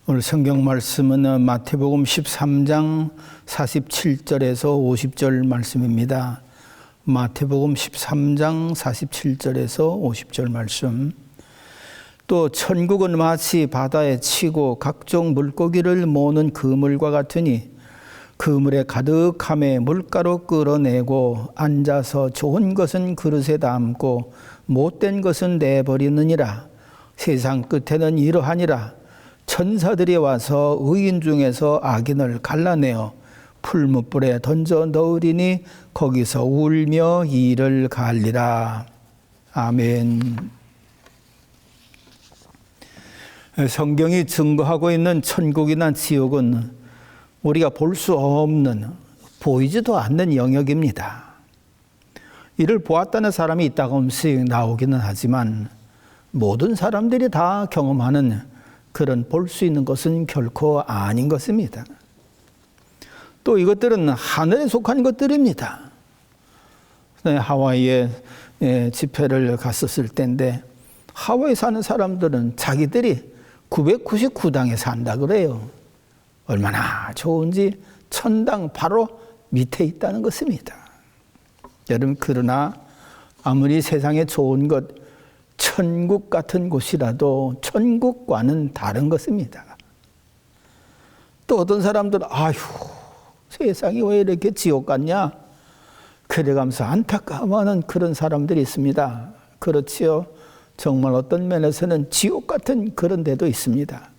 오늘 성경 말씀은 마태복음 13장 47절에서 50절 말씀입니다. 마태복음 13장 47절에서 50절 말씀. 또 천국은 마치 바다에 치고 각종 물고기를 모으는 그물과 같으니 그물에 가득함에 물가로 끌어내고 앉아서 좋은 것은 그릇에 담고 못된 것은 내버리느니라. 세상 끝에는 이러하니라. 천사들이 와서 의인 중에서 악인을 갈라내어 풀무불에 던져 넣으리니 거기서 울며 이를 갈리라. 아멘. 성경이 증거하고 있는 천국이나 지옥은 우리가 볼 수 없는, 보이지도 않는 영역입니다. 이를 보았다는 사람이 있다고씩 나오기는 하지만 모든 사람들이 다 경험하는 그런 볼 수 있는 것은 결코 아닌 것입니다. 또 이것들은 하늘에 속한 것들입니다. 하와이에 집회를 갔었을 때인데 하와이 사는 사람들은 자기들이 999당에 산다 그래요. 얼마나 좋은지 천당 바로 밑에 있다는 것입니다. 여러분, 그러나 아무리 세상에 좋은 것, 천국 같은 곳이라도 천국과는 다른 것입니다. 또 어떤 사람들은 아휴, 세상이 왜 이렇게 지옥 같냐? 그래가면서 안타까워하는 그런 사람들이 있습니다. 그렇지요. 정말 어떤 면에서는 지옥 같은 그런 데도 있습니다.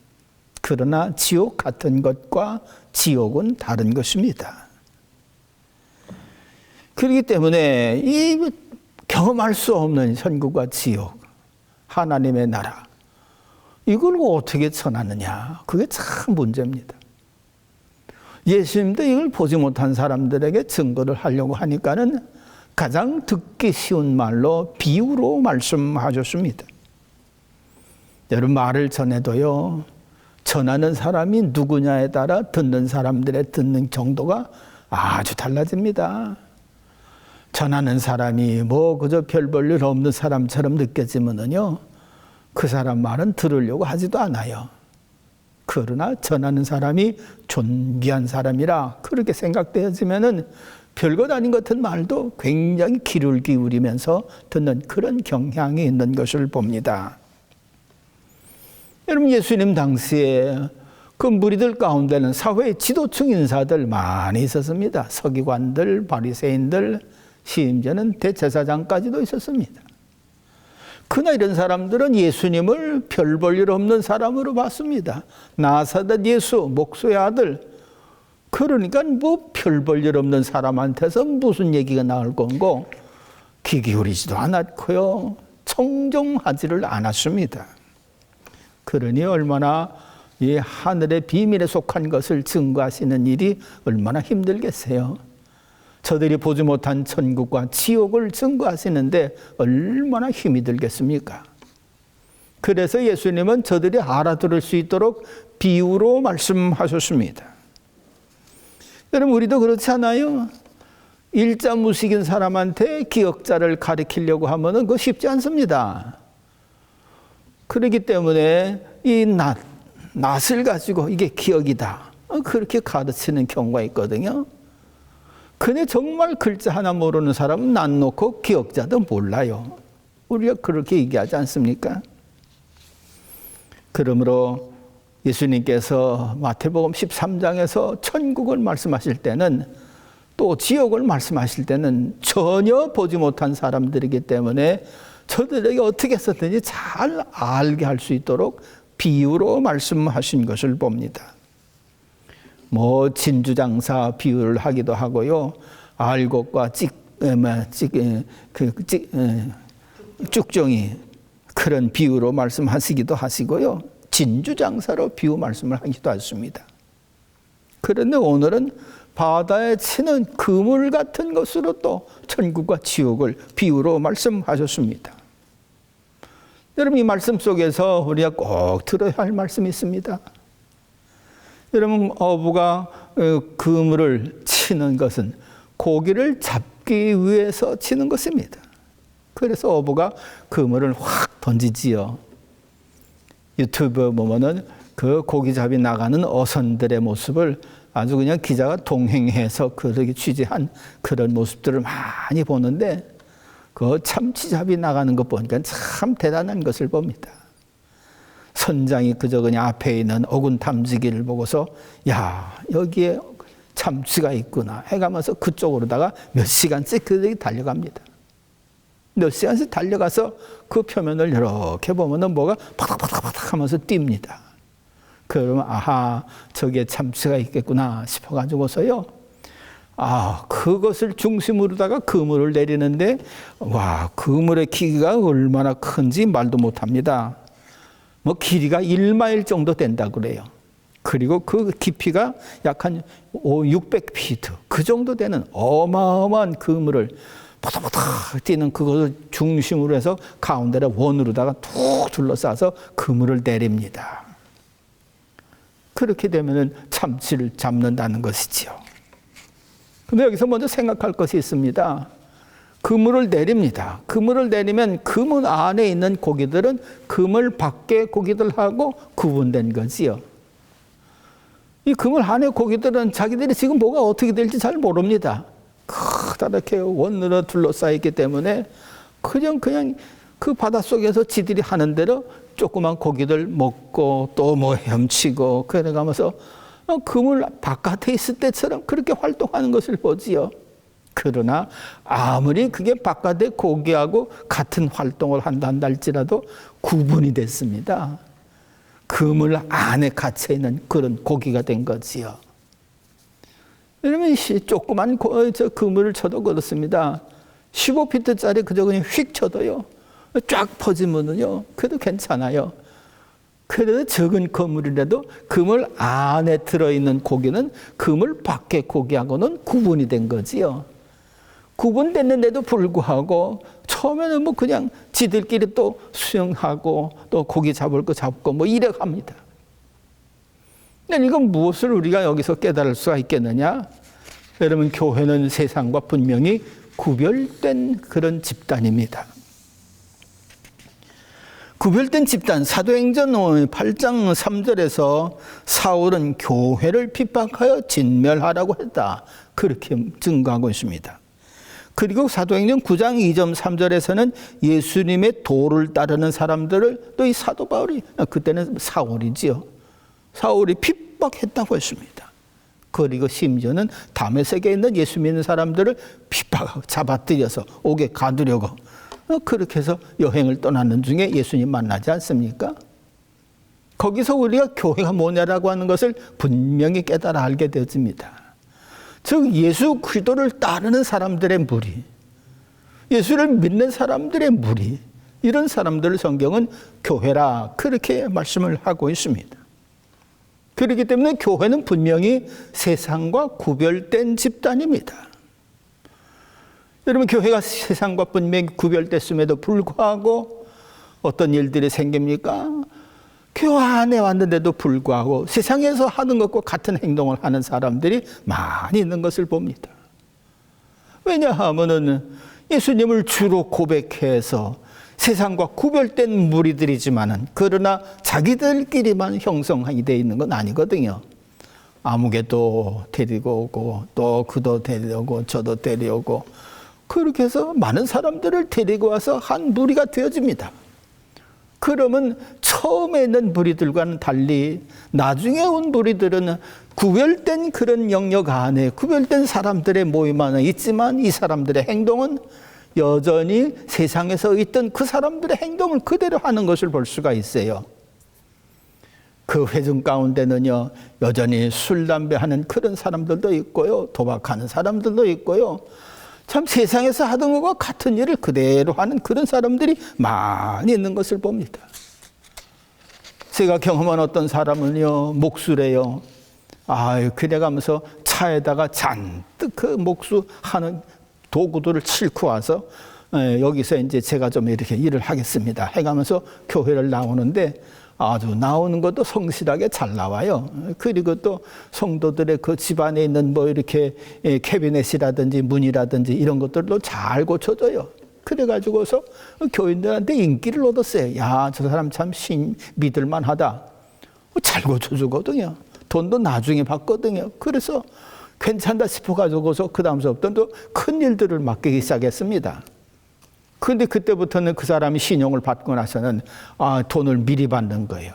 그러나 지옥 같은 것과 지옥은 다른 것입니다. 그렇기 때문에 이 경험할 수 없는 천국과 지옥, 하나님의 나라, 이걸 어떻게 전하느냐? 그게 참 문제입니다. 예수님도 이걸 보지 못한 사람들에게 증거를 하려고 하니까는 가장 듣기 쉬운 말로 비유로 말씀하셨습니다. 여러분, 말을 전해도요, 전하는 사람이 누구냐에 따라 듣는 사람들의 듣는 정도가 아주 달라집니다. 전하는 사람이 그저 별 볼 일 없는 사람처럼 느껴지면은요, 그 사람 말은 들으려고 하지도 않아요. 그러나 전하는 사람이 존귀한 사람이라 그렇게 생각되어지면은 별것 아닌 것 같은 말도 굉장히 귀를 기울이면서 듣는 그런 경향이 있는 것을 봅니다. 여러분, 예수님 당시에 그 무리들 가운데는 사회의 지도층 인사들 많이 있었습니다. 서기관들, 바리새인들, 심지어는 대제사장까지도 있었습니다. 그러나 이런 사람들은 예수님을 별 볼 일 없는 사람으로 봤습니다. 나사렛 예수, 목수의 아들. 그러니까 별 볼 일 없는 사람한테서 무슨 얘기가 나올 건고, 귀 기울이지도 않았고요, 청종하지를 않았습니다. 그러니 얼마나 이 하늘의 비밀에 속한 것을 증거하시는 일이 얼마나 힘들겠어요. 저들이 보지 못한 천국과 지옥을 증거하시는데 얼마나 힘이 들겠습니까? 그래서 예수님은 저들이 알아들을 수 있도록 비유로 말씀하셨습니다. 여러분, 우리도 그렇지 않아요? 일자무식인 사람한테 기억자를 가르치려고 하면은 그거 쉽지 않습니다. 그렇기 때문에 이 낫을 가지고 이게 기억이다, 그렇게 가르치는 경우가 있거든요. 근데 정말 글자 하나 모르는 사람은 낫 놓고 기억자도 몰라요. 우리가 그렇게 얘기하지 않습니까? 그러므로 예수님께서 마태복음 13장에서 천국을 말씀하실 때는, 또 지옥을 말씀하실 때는 전혀 보지 못한 사람들이기 때문에 저들에게 어떻게 해서든지 잘 알게 할 수 있도록 비유로 말씀하신 것을 봅니다. 진주장사 비유를 하기도 하고요, 알곡과 쭉정이 그런 비유로 말씀하시기도 하시고요, 진주장사로 비유 말씀을 하기도 하십니다. 그런데 오늘은 바다에 치는 그물 같은 것으로 또 천국과 지옥을 비유로 말씀하셨습니다. 여러분, 이 말씀 속에서 우리가 꼭 들어야 할 말씀이 있습니다. 여러분, 어부가 그물을 치는 것은 고기를 잡기 위해서 치는 것입니다. 그래서 어부가 그물을 확 던지지요. 유튜브 보면은 그 고기잡이 나가는 어선들의 모습을 아주 그냥 기자가 동행해서 그렇게 취재한 그런 모습들을 많이 보는데 그 참치잡이 나가는 것 보니까 참 대단한 것을 봅니다. 선장이 그저 그냥 앞에 있는 어군 탐지기를 보고서 야, 여기에 참치가 있구나 해가면서 그쪽으로다가 몇 시간씩 그들이 달려갑니다. 몇 시간씩 달려가서 그 표면을 이렇게 보면은 뭐가 바닥바닥바닥 하면서 뜁니다. 그러면 아하, 저기에 참치가 있겠구나 싶어가지고서요. 아, 그것을 중심으로다가 그물을 내리는데 와, 그물의 길이가 얼마나 큰지 말도 못합니다. 뭐 길이가 1마일 정도 된다 그래요. 그리고 그 깊이가 약 한 600피트 그 정도 되는 어마어마한 그물을 바닥바닥 뛰는 그것을 중심으로 해서 가운데를 원으로다가 툭 둘러싸서 그물을 내립니다. 그렇게 되면은 참치를 잡는다는 것이지요. 근데 여기서 먼저 생각할 것이 있습니다. 그물을 내립니다. 그물을 내리면 그물 안에 있는 고기들은 그물 밖의 고기들하고 구분된 거지요. 이 그물 안에 고기들은 자기들이 지금 뭐가 어떻게 될지 잘 모릅니다. 커다랗게 원으로 둘러싸여 있기 때문에 그냥 그 바닷속에서 지들이 하는 대로 조그만 고기들 먹고 또 뭐 헤엄치고 그래가면서 그물 바깥에 있을 때처럼 그렇게 활동하는 것을 보지요. 그러나 아무리 그게 바깥의 고기하고 같은 활동을 한다 할지라도 구분이 됐습니다. 그물 안에 갇혀 있는 그런 고기가 된 거지요. 여러분, 조그만 저 그물을 쳐도 그렇습니다. 15피트짜리 그저 그냥 휙 쳐도요, 쫙 퍼지면은요, 그래도 괜찮아요. 그래도 적은 그물이라도 그물 안에 들어있는 고기는 그물 밖의 고기하고는 구분이 된 거지요. 구분됐는데도 불구하고 처음에는 뭐 그냥 지들끼리 또 수영하고 또 고기 잡을 거 잡고 뭐 이래 갑니다. 근데 이건 무엇을 우리가 여기서 깨달을 수가 있겠느냐? 여러분, 교회는 세상과 분명히 구별된 그런 집단입니다. 구별된 집단, 사도행전 8장 3절에서 사울은 교회를 핍박하여 진멸하라고 했다. 그렇게 증거하고 있습니다. 그리고 사도행전 9장 2절 3절에서는 예수님의 도를 따르는 사람들을 또 이 사도 바울이, 그때는 사울이지요. 사울이 핍박했다고 했습니다. 그리고 심지어는 다메섹에 있는 예수 믿는 사람들을 핍박하고 잡아들여서 옥에 가두려고 그렇게 해서 여행을 떠나는 중에 예수님 만나지 않습니까? 거기서 우리가 교회가 뭐냐라고 하는 것을 분명히 깨달아 알게 되어집니다. 즉 예수 그리스도를 따르는 사람들의 무리, 예수를 믿는 사람들의 무리, 이런 사람들을 성경은 교회라 그렇게 말씀을 하고 있습니다. 그렇기 때문에 교회는 분명히 세상과 구별된 집단입니다. 여러분, 교회가 세상과 분명히 구별됐음에도 불구하고 어떤 일들이 생깁니까? 교회 안에 왔는데도 불구하고 세상에서 하는 것과 같은 행동을 하는 사람들이 많이 있는 것을 봅니다. 왜냐하면은 예수님을 주로 고백해서 세상과 구별된 무리들이지만은 그러나 자기들끼리만 형성이 되어 있는 건 아니거든요. 아무개도 데리고 오고 또 그도 데려오고 저도 데려오고 그렇게 해서 많은 사람들을 데리고 와서 한 무리가 되어집니다. 그러면 처음에 있는 무리들과는 달리 나중에 온 무리들은 구별된 그런 영역 안에 구별된 사람들의 모임 안에 있지만 이 사람들의 행동은 여전히 세상에서 있던 그 사람들의 행동을 그대로 하는 것을 볼 수가 있어요. 그 회중 가운데는요, 여전히 술, 담배 하는 그런 사람들도 있고요, 도박하는 사람들도 있고요, 참 세상에서 하던 것과 같은 일을 그대로 하는 그런 사람들이 많이 있는 것을 봅니다. 제가 경험한 어떤 사람은요, 목수래요. 그래가면서 차에다가 잔뜩 그 목수하는 도구들을 싣고 와서 여기서 이제 제가 좀 이렇게 일을 하겠습니다 해가면서 교회를 나오는데 아주 나오는 것도 성실하게 잘 나와요. 그리고 또 성도들의 그 집안에 있는 뭐 이렇게 캐비넷이라든지 문이라든지 이런 것들도 잘 고쳐줘요. 그래가지고서 교인들한테 인기를 얻었어요. 야, 저 사람 참 믿을만하다. 잘 고쳐주거든요. 돈도 나중에 받거든요. 그래서 괜찮다 싶어가지고서 그 다음서부터는 또 큰 일들을 맡기기 시작했습니다. 그런데 그때부터는 그 사람이 신용을 받고 나서는 돈을 미리 받는 거예요.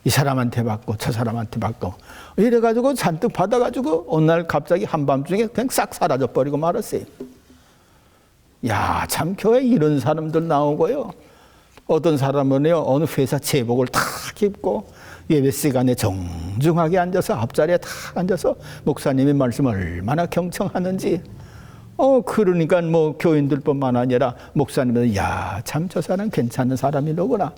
이 사람한테 받고 저 사람한테 받고 이래가지고 잔뜩 받아가지고 어느 날 갑자기 한밤중에 그냥 싹 사라져버리고 말았어요. 야, 참 교회에 이런 사람들 나오고요. 어떤 사람은요, 어느 회사 제복을 탁 입고 예배 시간에 정중하게 앉아서 앞자리에 탁 앉아서 목사님의 말씀을 얼마나 경청하는지. 그러니까 뭐 교인들뿐만 아니라 목사님은 야, 참 저 사람 괜찮은 사람이로구나.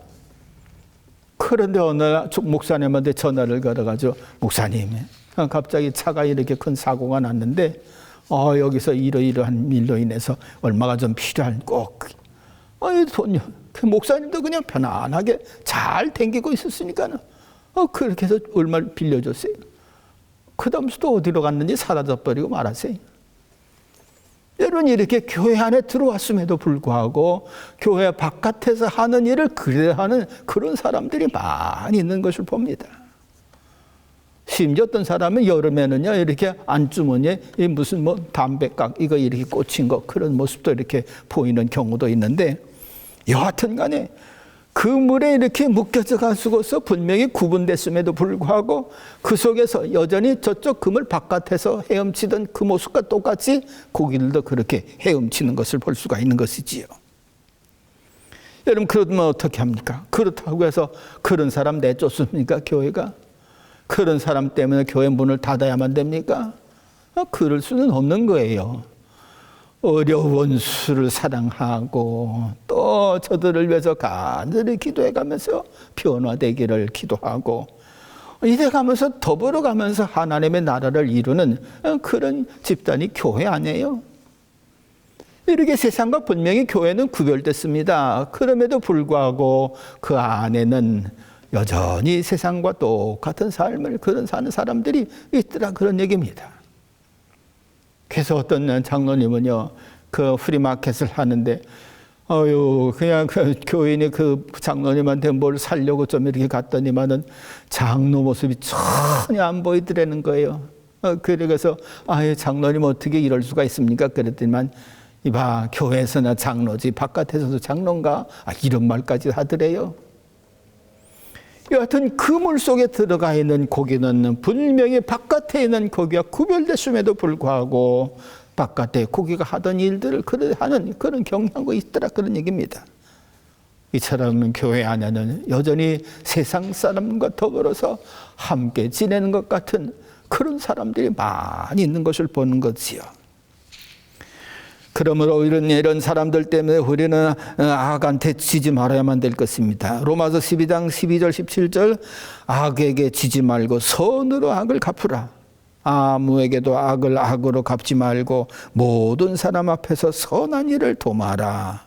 그런데 어느 날 목사님한테 전화를 걸어가지고 목사님, 갑자기 차가 이렇게 큰 사고가 났는데 여기서 이러이러한 일로 인해서 얼마가 좀 필요한 꼭 돈요. 그 목사님도 그냥 편안하게 잘 댕기고 있었으니까는 그렇게 해서 얼마를 빌려줬어요. 그 다음서 또 어디로 갔는지 사라져버리고 말았어요. 여러분, 이렇게 교회 안에 들어왔음에도 불구하고 교회 바깥에서 하는 일을 그래하는 그런 사람들이 많이 있는 것을 봅니다. 심지어 어떤 사람은 여름에는요, 이렇게 안주머니에 무슨 뭐 담배깍 이거 이렇게 꽂힌 거 그런 모습도 이렇게 보이는 경우도 있는데, 여하튼 간에 그 물에 이렇게 묶여져 가지고서 분명히 구분됐음에도 불구하고 그 속에서 여전히 저쪽 그물 바깥에서 헤엄치던 그 모습과 똑같이 고기들도 그렇게 헤엄치는 것을 볼 수가 있는 것이지요. 여러분, 그러면 어떻게 합니까? 그렇다고 해서 그런 사람 내쫓습니까? 교회가? 그런 사람 때문에 교회 문을 닫아야만 됩니까? 그럴 수는 없는 거예요. 어려운 수를 사랑하고 또 저들을 위해서 간절히 기도해가면서 변화되기를 기도하고 이래가면서 더불어가면서 하나님의 나라를 이루는 그런 집단이 교회 아니에요. 이렇게 세상과 분명히 교회는 구별됐습니다. 그럼에도 불구하고 그 안에는 여전히 세상과 똑같은 삶을 그런 사는 사람들이 있더라, 그런 얘기입니다. 그래서 어떤 장로님은요, 그 프리마켓을 하는데, 그냥 그 교인이 그 장로님한테 뭘 사려고 좀 이렇게 갔더니만은 장로 모습이 전혀 안 보이더라는 거예요. 그래서, 장로님 어떻게 이럴 수가 있습니까? 그랬더니만, 이봐, 교회에서나 장로지, 바깥에서도 장로인가? 이런 말까지 하더래요. 여하튼 그 물 속에 들어가 있는 고기는 분명히 바깥에 있는 고기와 구별됐음에도 불구하고 바깥에 고기가 하던 일들을 하는 그런 경향이 있더라, 그런 얘기입니다. 이처럼 교회 안에는 여전히 세상 사람과 더불어서 함께 지내는 것 같은 그런 사람들이 많이 있는 것을 보는 것이요. 그러므로 이런 사람들 때문에 우리는 악한테 지지 말아야만 될 것입니다. 로마서 12장 12절 17절 악에게 지지 말고 선으로 악을 갚으라. 아무에게도 악을 악으로 갚지 말고 모든 사람 앞에서 선한 일을 도마라.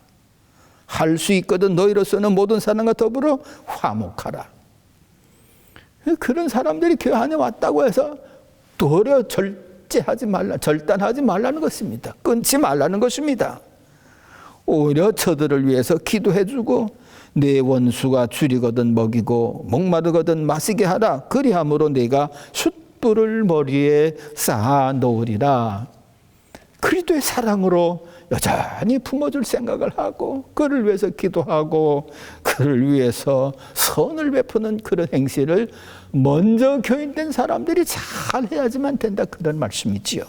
할 수 있거든 너희로서는 모든 사람과 더불어 화목하라. 그런 사람들이 교회 안에 왔다고 해서 도리어 절단하지 말라는 것입니다. 끊지 말라는 것입니다. 오히려 저들을 위해서 기도해주고 내 원수가 줄이거든 먹이고 목마르거든 마시게 하라. 그리함으로 내가 숯불을 머리에 쌓아 놓으리라. 그리스도의 사랑으로 여전히 품어줄 생각을 하고 그를 위해서 기도하고 그를 위해서 선을 베푸는 그런 행실을 먼저 교인된 사람들이 잘 해야지만 된다, 그런 말씀이지요.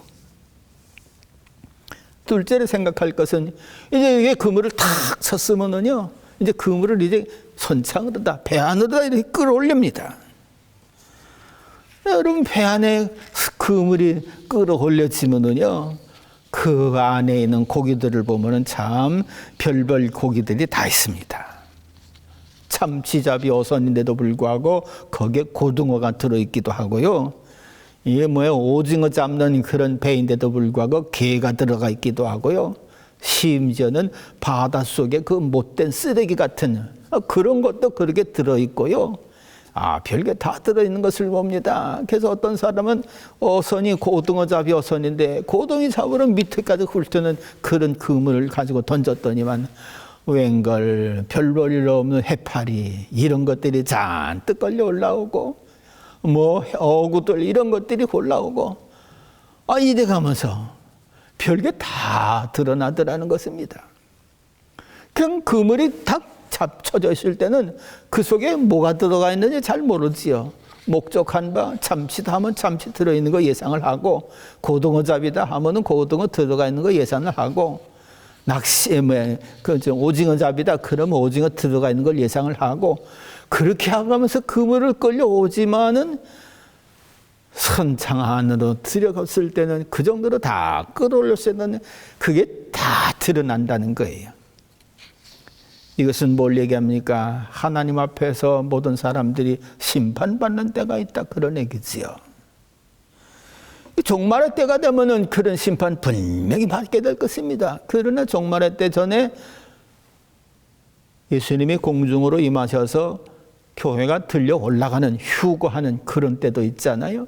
둘째로 생각할 것은 이제 이게 그물을 탁 쳤으면은요, 이제 그물을 이제 선창으로다, 배 안으로다 이렇게 끌어올립니다. 여러분, 배 안에 그물이 끌어올려지면은요, 그 안에 있는 고기들을 보면은 참 별별 고기들이 다 있습니다. 참치잡이 어선인데도 불구하고 거기에 고등어가 들어있기도 하고요. 이게 오징어 잡는 그런 배인데도 불구하고 게가 들어가 있기도 하고요. 심지어는 바닷속에 그 못된 쓰레기 같은 그런 것도 그렇게 들어있고요. 별게 다 들어있는 것을 봅니다. 그래서 어떤 사람은 어선이 고등어잡이 어선인데 고등어 잡으러 밑에까지 훑는 그런 그물을 가지고 던졌더니만 웬걸 별볼일 없는 해파리 이런 것들이 잔뜩 걸려 올라오고 뭐 어구들 이런 것들이 올라오고 이래 가면서 별게 다 드러나더라는 것입니다. 그냥 그물이 탁 잡혀져 있을 때는 그 속에 뭐가 들어가 있는지 잘 모르지요. 목적한 바 참치다 하면 참치 들어있는 거 예상을 하고, 고등어 잡이다 하면은 고등어 들어가 있는 거 예상을 하고, 낚시 오징어 잡이다 그러면 오징어 들어가 있는 걸 예상을 하고, 그렇게 하면서 그물을 끌려오지만은 선창 안으로 들어갔을 때는 그 정도로 다 끌어올렸을 때는 그게 다 드러난다는 거예요. 이것은 뭘 얘기합니까? 하나님 앞에서 모든 사람들이 심판받는 때가 있다, 그런 얘기지요. 종말의 때가 되면은 그런 심판 분명히 받게 될 것입니다. 그러나 종말의 때 전에 예수님이 공중으로 임하셔서 교회가 들려 올라가는 휴거하는 그런 때도 있잖아요.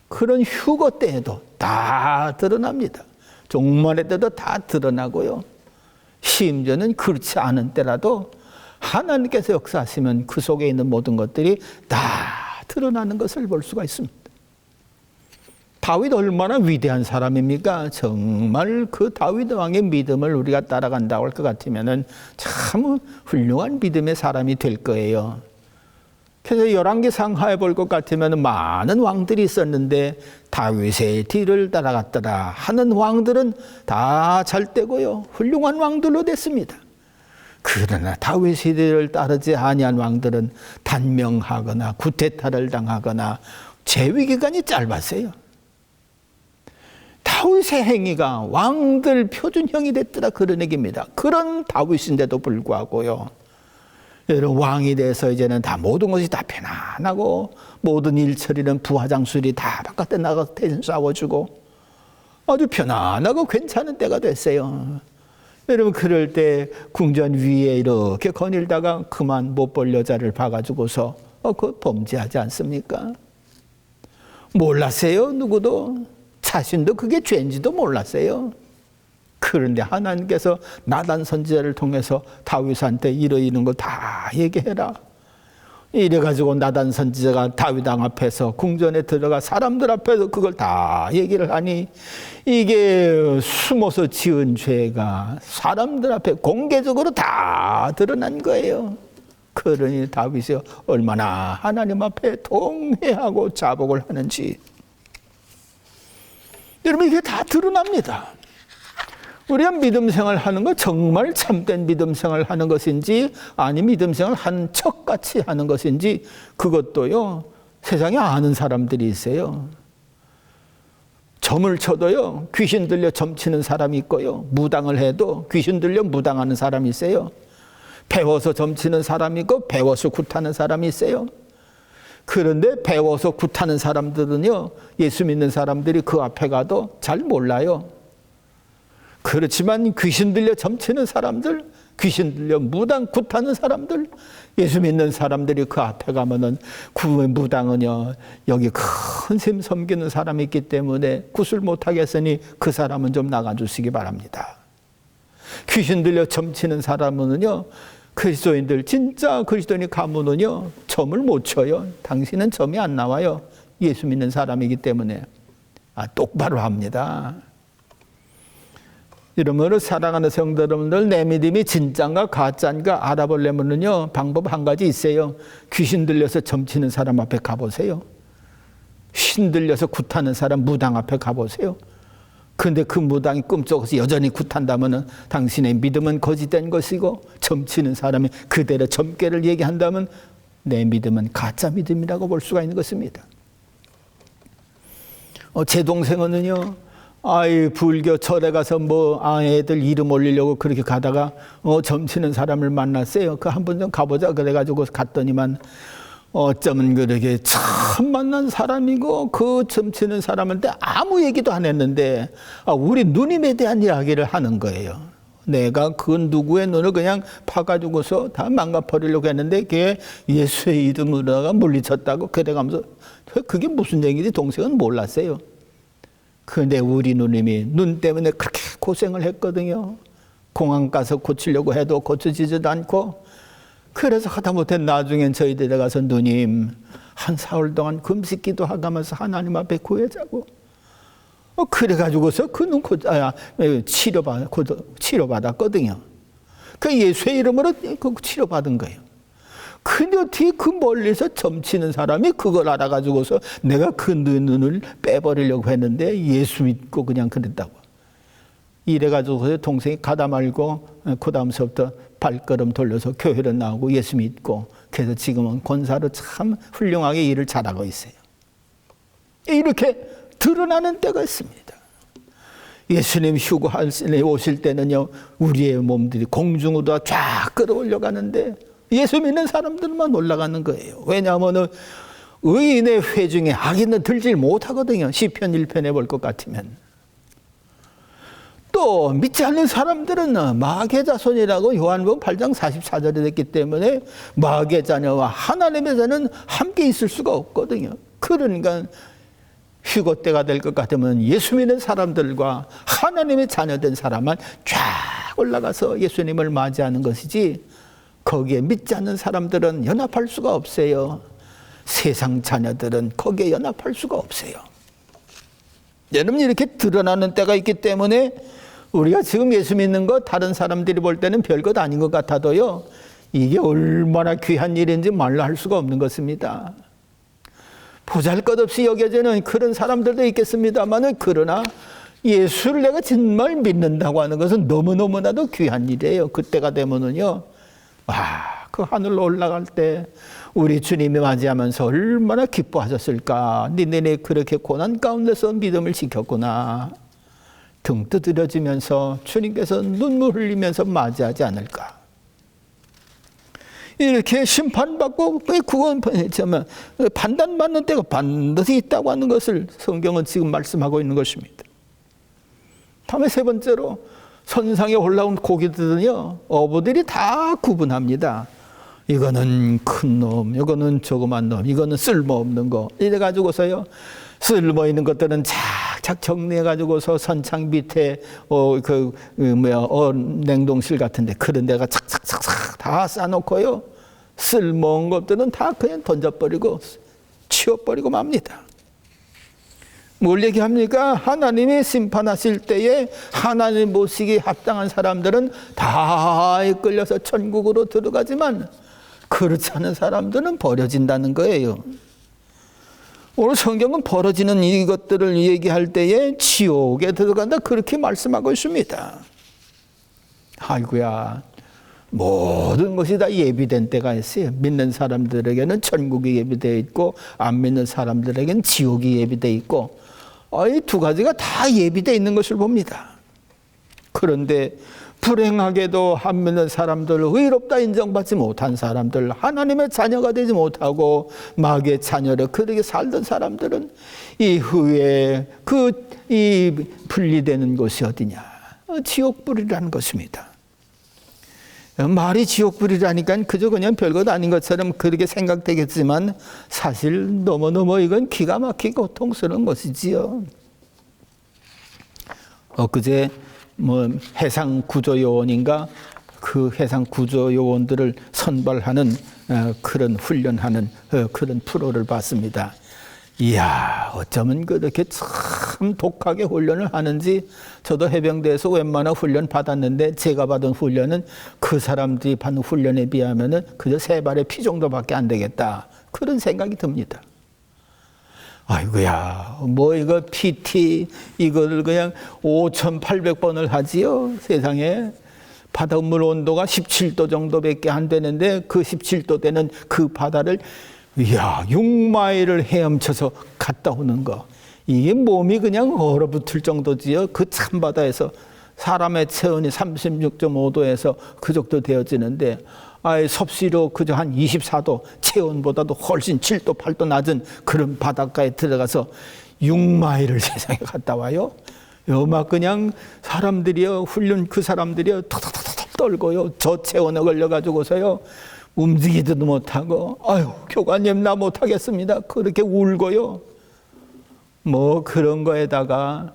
그런 휴거 때에도 다 드러납니다. 종말의 때도 다 드러나고요. 심지어는 그렇지 않은 때라도 하나님께서 역사하시면 그 속에 있는 모든 것들이 다 드러나는 것을 볼 수가 있습니다. 다윗 얼마나 위대한 사람입니까? 정말 그 다윗 왕의 믿음을 우리가 따라간다고 할 것 같으면 참 훌륭한 믿음의 사람이 될 거예요. 그래서 열왕기상 하에 볼 것 같으면 많은 왕들이 있었는데 다윗의 뒤를 따라갔더라 하는 왕들은 다 잘되고요, 훌륭한 왕들로 됐습니다. 그러나 다윗의 뒤를 따르지 아니한 왕들은 단명하거나 구태타를 당하거나 재위기간이 짧았어요. 다윗의 행위가 왕들 표준형이 됐더라, 그런 얘기입니다. 그런 다윗인데도 불구하고요, 여러분, 왕이 돼서 이제는 다 모든 것이 다 편안하고 모든 일처리는 부하장술이 다 바깥에 나가서 대신 싸워주고 아주 편안하고 괜찮은 때가 됐어요. 여러분, 그럴 때 궁전 위에 이렇게 거닐다가 그만 못 볼 여자를 봐가지고서 그 범죄하지 않습니까? 몰랐어요. 누구도. 자신도 그게 죄인지도 몰랐어요. 그런데 하나님께서 나단 선지자를 통해서 다윗한테 이러이러는 거 다 얘기해라. 이래가지고 나단 선지자가 다윗 왕 앞에서 궁전에 들어가 사람들 앞에서 그걸 다 얘기를 하니 이게 숨어서 지은 죄가 사람들 앞에 공개적으로 다 드러난 거예요. 그러니 다윗이 얼마나 하나님 앞에 통회하고 자복을 하는지 여러분, 이게 다 드러납니다. 우리가 믿음 생활 하는 거 정말 참된 믿음 생활 하는 것인지 아니 믿음 생활 한 척같이 하는 것인지 그것도요, 세상에 아는 사람들이 있어요. 점을 쳐도요, 귀신 들려 점치는 사람이 있고요, 무당을 해도 귀신 들려 무당하는 사람이 있어요. 배워서 점치는 사람이 있고 배워서 굿하는 사람이 있어요. 그런데 배워서 굿하는 사람들은요, 예수 믿는 사람들이 그 앞에 가도 잘 몰라요. 그렇지만 귀신 들려 점치는 사람들, 귀신 들려 무당 굿하는 사람들, 예수 믿는 사람들이 그 앞에 가면은 그 무당은요, 여기 큰 샘 섬기는 사람이 있기 때문에 굿을 못하겠으니 그 사람은 좀 나가주시기 바랍니다. 귀신 들려 점치는 사람은요, 그리스도인들 진짜 그리스도인이 가면은요, 점을 못 쳐요. 당신은 점이 안 나와요. 예수 믿는 사람이기 때문에. 똑바로 합니다. 이러므로 사랑하는 성도 여러분들, 내 믿음이 진짜인가 가짜인가 알아보려면요, 방법 한 가지 있어요. 귀신 들려서 점치는 사람 앞에 가보세요. 신 들려서 굿하는 사람 무당 앞에 가보세요. 그런데 그 무당이 꿈속에서 여전히 굿한다면 당신의 믿음은 거짓된 것이고, 점치는 사람이 그대로 점괘를 얘기한다면 내 믿음은 가짜 믿음이라고 볼 수가 있는 것입니다. 제 동생은요, 불교 절에 가서 애들 이름 올리려고 그렇게 가다가 점치는 사람을 만났어요. 그 한 번 좀 가보자 그래가지고 갔더니만 어쩌면 그렇게 처음 만난 사람이고 그 점치는 사람한테 아무 얘기도 안 했는데 우리 누님에 대한 이야기를 하는 거예요. 내가 그 누구의 눈을 그냥 파가지고서 다 망가버리려고 했는데 그게 예수의 이름으로다가 물리쳤다고 그래가면서 그게 무슨 얘기인지 동생은 몰랐어요. 그런데 우리 누님이 눈 때문에 그렇게 고생을 했거든요. 공항 가서 고치려고 해도 고쳐지지도 않고 그래서 하다못해 나중엔 저희들에 가서 누님 한 사흘 동안 금식기도 하면서 하나님 앞에 구해자고 그래가지고서 그는 치료받았거든요. 그 예수의 이름으로 치료받은 거예요. 근데 어떻게 그 멀리서 점치는 사람이 그걸 알아가지고서 내가 그 눈을 빼버리려고 했는데 예수 믿고 그냥 그랬다고. 이래가지고 동생이 가다 말고 그 다음서부터 발걸음 돌려서 교회로 나오고 예수 믿고 그래서 지금은 권사로 참 훌륭하게 일을 잘하고 있어요. 이렇게 드러나는 때가 있습니다. 예수님 휴거하시네 오실 때는요, 우리의 몸들이 공중으로 쫙 끌어올려가는데 예수 믿는 사람들만 올라가는 거예요. 왜냐하면 의인의 회중에 악인은 들질 못하거든요. 시편 1편에 볼 것 같으면. 또 믿지 않는 사람들은 마귀의 자손이라고 요한복음 8장 44절에 됐기 때문에 마귀의 자녀와 하나님의 자는 함께 있을 수가 없거든요. 그러니까 휴거 때가 될 것 같으면 예수 믿는 사람들과 하나님의 자녀된 사람만 쫙 올라가서 예수님을 맞이하는 것이지 거기에 믿지 않는 사람들은 연합할 수가 없어요. 세상 자녀들은 거기에 연합할 수가 없어요. 여러분 이렇게 드러나는 때가 있기 때문에 우리가 지금 예수 믿는 거 다른 사람들이 볼 때는 별것 아닌 것 같아도요, 이게 얼마나 귀한 일인지 말로 할 수가 없는 것입니다. 보잘것없이 여겨지는 그런 사람들도 있겠습니다만 그러나 예수를 내가 정말 믿는다고 하는 것은 너무너무나도 귀한 일이에요. 그때가 되면은요, 그 하늘로 올라갈 때 우리 주님이 맞이하면서 얼마나 기뻐하셨을까. 니네네 그렇게 고난 가운데서 믿음을 지켰구나. 등 두드려지면서 주님께서 눈물 흘리면서 맞이하지 않을까. 이렇게 심판받고 판단받는 때가 반드시 있다고 하는 것을 성경은 지금 말씀하고 있는 것입니다. 다음에 세 번째로 선상에 올라온 고기들은요, 어부들이 다 구분합니다. 이거는 큰 놈, 이거는 조그만 놈, 이거는 쓸모없는 거. 이래가지고서요, 쓸모있는 것들은 착착 정리해가지고서 선창 밑에 냉동실 같은데 그런 데가 착착착착 다 싸놓고요, 쓸모없는 것들은 다 그냥 던져버리고 치워버리고 맙니다. 뭘 얘기합니까? 하나님이 심판하실 때에 하나님 모시기에 합당한 사람들은 다 이끌려서 천국으로 들어가지만 그렇지 않은 사람들은 버려진다는 거예요. 오늘 성경은 벌어지는 이것들을 얘기할 때에 지옥에 들어간다 그렇게 말씀하고 있습니다. 아이고야, 모든 것이 다 예비된 때가 있어요. 믿는 사람들에게는 천국이 예비되어 있고 안 믿는 사람들에게는 지옥이 예비되어 있고 이 두 가지가 다 예비되어 있는 것을 봅니다. 그런데 불행하게도 안 믿는 사람들, 의롭다 인정받지 못한 사람들, 하나님의 자녀가 되지 못하고 마귀의 자녀로 그렇게 살던 사람들은 이후에 이 분리되는 곳이 어디냐? 지옥불이라는 것입니다. 말이 지옥불이라니까 그저 그냥 별것 아닌 것처럼 그렇게 생각되겠지만 사실 너무너무 이건 기가 막히게 고통스러운 것이지요. 엊그제 해상구조요원인가 그 해상구조요원들을 선발하는 그런 훈련하는 그런 프로를 봤습니다. 이야, 어쩌면 그렇게 참 독하게 훈련을 하는지. 저도 해병대에서 웬만한 훈련 받았는데 제가 받은 훈련은 그 사람들이 받는 훈련에 비하면은 그저 3발의 피 정도밖에 안 되겠다, 그런 생각이 듭니다. 아이고야, 이거 PT 이거를 그냥 5,800번을 하지요. 세상에 바닷물 온도가 17도 정도밖에 안 되는데 그 17도 되는 그 바다를 6마일을 헤엄쳐서 갔다 오는 거. 이게 몸이 그냥 얼어붙을 정도지요. 그 찬바다에서 사람의 체온이 36.5도에서 그 정도 되어지는데 섭씨로 그저 한 24도, 체온보다도 훨씬 7도, 8도 낮은 그런 바닷가에 들어가서 6마일을 세상에 갔다 와요. 막 그냥 사람들이요, 훈련 그 사람들이요, 턱턱턱 떨고요, 저체온에 걸려가지고서요, 움직이지도 못하고, 교관님 나 못하겠습니다, 그렇게 울고요. 그런 거에다가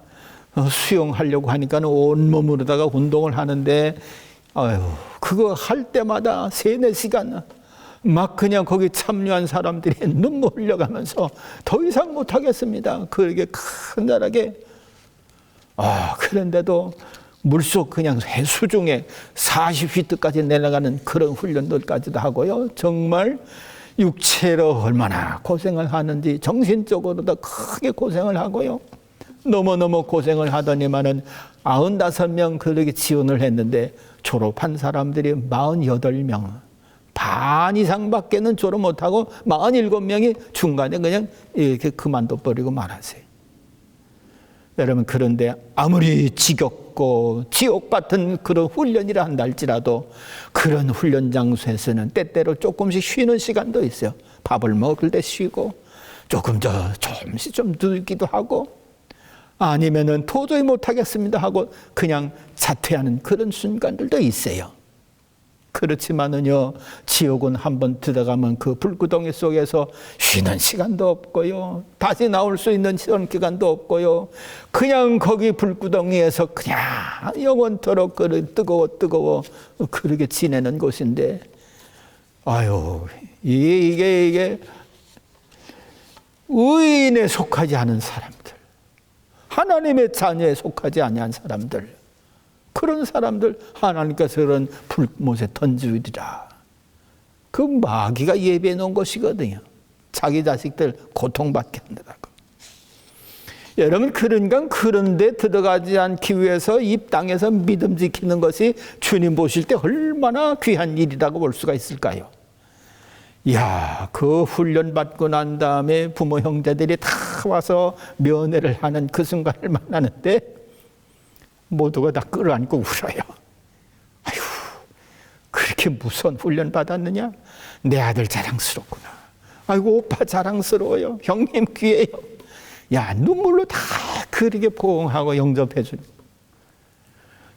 수영하려고 하니까 온몸으로다가 운동을 하는데 아유, 그거 할 때마다 3-4시간 막 그냥 거기 참여한 사람들이 눈물 흘려가면서 더 이상 못하겠습니다. 그렇게 큰절하게. 그런데도 물속 그냥 해수 중에 40피트까지 내려가는 그런 훈련들까지도 하고요. 정말 육체로 얼마나 고생을 하는지 정신적으로도 크게 고생을 하고요. 너무너무 고생을 하더니만은 95명 그렇게 지원을 했는데 졸업한 사람들이 48명. 반 이상밖에는 졸업 못하고 47명이 중간에 그냥 이렇게 그만둬 버리고 말았어요. 여러분, 그런데 아무리 지겹고 지옥 같은 그런 훈련이라 한다 할지라도 그런 훈련 장소에서는 때때로 조금씩 쉬는 시간도 있어요. 밥을 먹을 때 쉬고 조금씩 좀 누기도 하고 아니면은 도저히 못하겠습니다 하고 그냥 자퇴하는 그런 순간들도 있어요. 그렇지만은요, 지옥은 한번 들어가면 그 불구덩이 속에서 쉬는 시간도 없고요, 다시 나올 수 있는 시간 기간도 없고요, 그냥 거기 불구덩이에서 그냥 영원토록 뜨거워 그렇게 지내는 곳인데, 아유, 이게 의인에 속하지 않은 사람들, 하나님의 자녀에 속하지 아니한 사람들, 그런 사람들 하나님께서 그런 불못에 던지리라. 그 마귀가 예비해 놓은 것이거든요. 자기 자식들 고통받게 한다고. 여러분, 그러니까 그런데 들어가지 않기 위해서 이 땅에서 믿음 지키는 것이 주님 보실 때 얼마나 귀한 일이라고 볼 수가 있을까요? 이야, 그 훈련 받고 난 다음에 부모 형제들이 다 와서 면회를 하는 그 순간을 만나는데 모두가 다 끌어안고 울어요. 아휴, 그렇게 무서운 훈련 받았느냐? 내 아들 자랑스럽구나. 아이고, 오빠 자랑스러워요. 형님 귀해요. 야, 눈물로 다 그렇게 포옹하고 영접해 주니.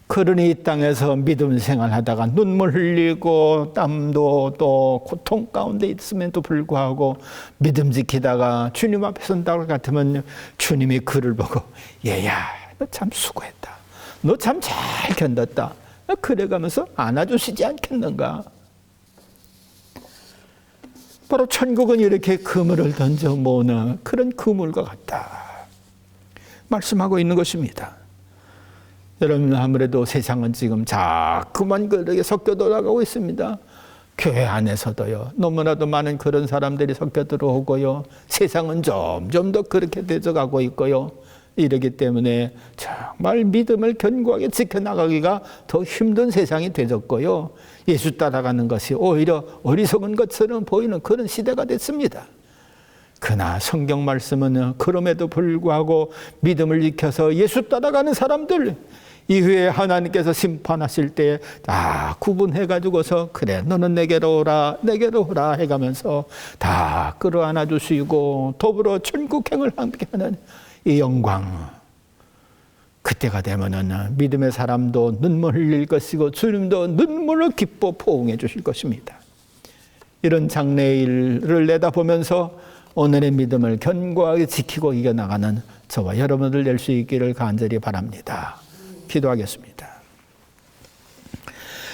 그러니 이 땅에서 믿음 생활하다가 눈물 흘리고 땀도 또 고통 가운데 있음에도 불구하고 믿음 지키다가 주님 앞에 선다고 같으면 주님이 그를 보고, 얘야, 너 참 수고했다. 너 참 잘 견뎠다. 그래가면서 안아주시지 않겠는가? 바로 천국은 이렇게 그물을 던져 모으는 그런 그물과 같다 말씀하고 있는 것입니다. 여러분, 아무래도 세상은 지금 자꾸만 그렇게 섞여 돌아가고 있습니다. 교회 안에서도요, 너무나도 많은 그런 사람들이 섞여 들어오고요, 세상은 점점 더 그렇게 되어가고 있고요. 이러기 때문에 정말 믿음을 견고하게 지켜나가기가 더 힘든 세상이 되었고요, 예수 따라가는 것이 오히려 어리석은 것처럼 보이는 그런 시대가 됐습니다. 그러나 성경 말씀은 그럼에도 불구하고 믿음을 지켜서 예수 따라가는 사람들, 이후에 하나님께서 심판하실 때 다 구분해가지고서, 그래 너는 내게로 오라 해가면서 다 끌어안아 주시고 더불어 천국행을 함께하는 이 영광, 그때가 되면은 믿음의 사람도 눈물 흘릴 것이고 주님도 눈물을 기뻐 포옹해 주실 것입니다. 이런 장래일을 내다보면서 오늘의 믿음을 견고하게 지키고 이겨나가는 저와 여러분들 될 수 있기를 간절히 바랍니다. 기도하겠습니다.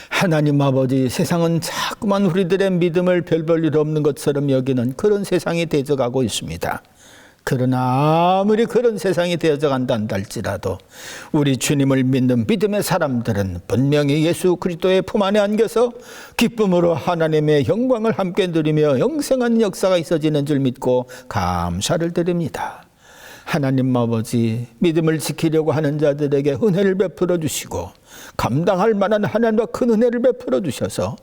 하나님 아버지, 세상은 자꾸만 우리들의 믿음을 별 볼 일 없는 것처럼 여기는 그런 세상이 되어가고 있습니다. 그러나 아무리 그런 세상이 되어져 간단다 할지라도 우리 주님을 믿는 믿음의 사람들은 분명히 예수 그리스도의 품 안에 안겨서 기쁨으로 하나님의 영광을 함께 누리며 영생한 역사가 있어지는 줄 믿고 감사를 드립니다. 하나님 아버지, 믿음을 지키려고 하는 자들에게 은혜를 베풀어 주시고 감당할 만한 하나님과 큰 은혜를 베풀어 주셔서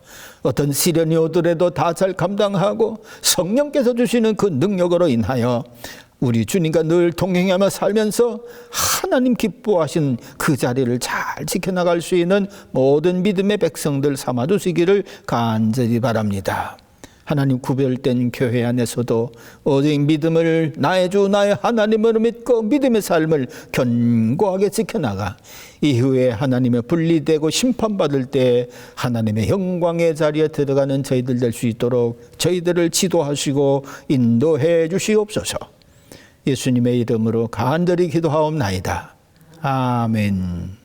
어떤 시련이 오더라도 다 잘 감당하고 성령께서 주시는 그 능력으로 인하여 우리 주님과 늘 동행하며 살면서 하나님 기뻐하신 그 자리를 잘 지켜나갈 수 있는 모든 믿음의 백성들 삼아주시기를 간절히 바랍니다. 하나님, 구별된 교회 안에서도 오직 믿음을 나의 주 나의 하나님으로 믿고 믿음의 삶을 견고하게 지켜나가 이후에 하나님의 분리되고 심판받을 때 하나님의 영광의 자리에 들어가는 저희들 될 수 있도록 저희들을 지도하시고 인도해 주시옵소서. 예수님의 이름으로 간절히 기도하옵나이다. 아멘.